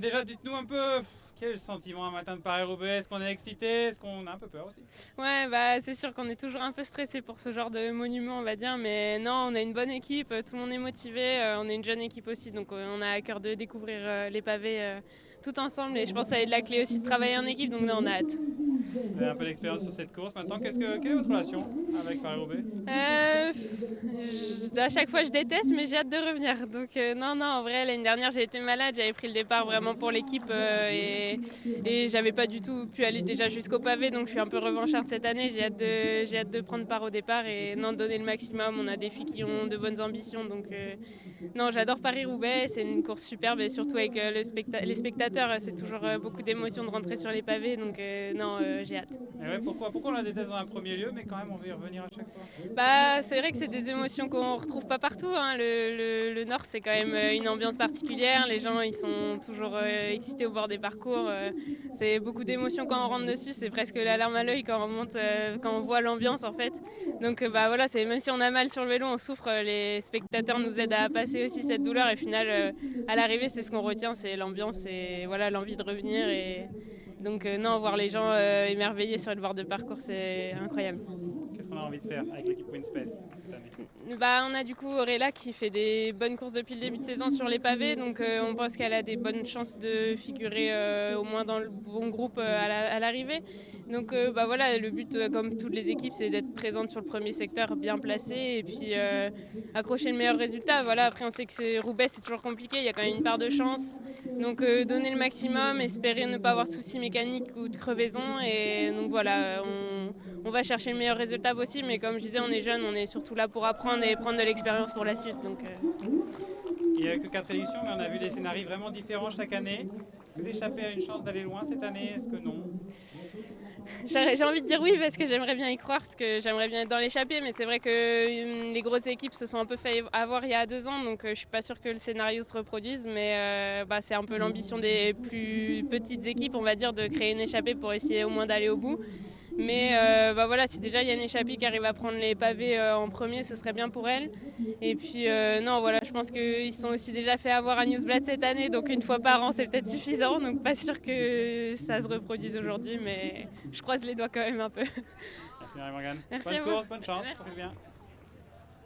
déjà, dites-nous un peu quel est le sentiment un matin de Paris-Roubaix. Est-ce qu'on est excité? Est-ce qu'on a un peu peur aussi? Ouais, c'est sûr qu'on est toujours un peu stressé pour ce genre de monument, on va dire, mais non, on a une bonne équipe, tout le monde est motivé, on est une jeune équipe aussi, donc on a à cœur de découvrir les pavés tout ensemble, et je pense que ça va être la clé aussi de travailler en équipe, donc non, on a hâte. Vous avez un peu d'expérience sur cette course maintenant. Quelle est votre relation avec Paris-Roubaix? À chaque fois, je déteste, mais j'ai hâte de revenir. Donc, non, en vrai, l'année dernière, j'ai été malade. J'avais pris le départ vraiment pour l'équipe et j'avais pas du tout pu aller déjà jusqu'au pavé. Donc, je suis un peu revancharde cette année. J'ai hâte de prendre part au départ et non, donner le maximum. On a des filles qui ont de bonnes ambitions. Donc, non, j'adore Paris-Roubaix. C'est une course superbe et surtout avec les spectateurs. C'est toujours beaucoup d'émotions de rentrer sur les pavés. Donc, non, j'ai hâte. Et ouais, pourquoi on la déteste dans un premier lieu, mais quand même on veut y revenir à chaque fois? C'est vrai que c'est des émotions qu'on retrouve pas partout, hein. Le Nord, c'est quand même une ambiance particulière. Les gens, ils sont toujours excités au bord des parcours. C'est beaucoup d'émotions quand on rentre dessus. C'est presque la larme à l'œil quand on monte, quand on voit l'ambiance en fait. Donc voilà, c'est même si on a mal sur le vélo, on souffre. Les spectateurs nous aident à passer aussi cette douleur. Et au final, à l'arrivée, c'est ce qu'on retient, c'est l'ambiance et voilà l'envie de revenir. Et donc non, voir les gens émerveillés sur le bord de parcours, c'est incroyable. Qu'est-ce qu'on a envie de faire avec l'équipe Winspace cette année? On a du coup Auréla qui fait des bonnes courses depuis le début de saison sur les pavés, donc on pense qu'elle a des bonnes chances de figurer au moins dans le bon groupe à l'arrivée. Donc voilà, le but, comme toutes les équipes, c'est d'être présente sur le premier secteur, bien placée, et puis accrocher le meilleur résultat. Voilà, après on sait que Roubaix, c'est toujours compliqué, il y a quand même une part de chance. Donc donner le maximum, espérer ne pas avoir de soucis mécaniques ou de crevaison, et donc voilà, on va chercher le meilleur résultat possible, mais comme je disais, on est jeune, on est surtout là pour apprendre et prendre de l'expérience pour la suite. Donc, Il n'y a que 4 éditions, mais on a vu des scénarios vraiment différents chaque année. Est-ce que l'échappée a une chance d'aller loin cette année? Est-ce que non? j'ai envie de dire oui parce que j'aimerais bien y croire, parce que j'aimerais bien être dans l'échappée, mais c'est vrai que les grosses équipes se sont un peu fait avoir il y a 2 ans, donc je suis pas sûre que le scénario se reproduise, mais c'est un peu l'ambition des plus petites équipes, on va dire, de créer une échappée pour essayer au moins d'aller au bout. Mais voilà, si déjà il y a une échappée qui arrive à prendre les pavés en premier, ce serait bien pour elle. Et puis non, voilà, je pense qu'ils sont aussi déjà fait avoir à Newsblad cette année, donc une fois par an c'est peut-être suffisant, donc pas sûr que ça se reproduise aujourd'hui, mais je croise les doigts quand même un peu. Merci Marie-Morgane. Merci Bonne à vous. course, bonne chance. Merci. Profitez bien.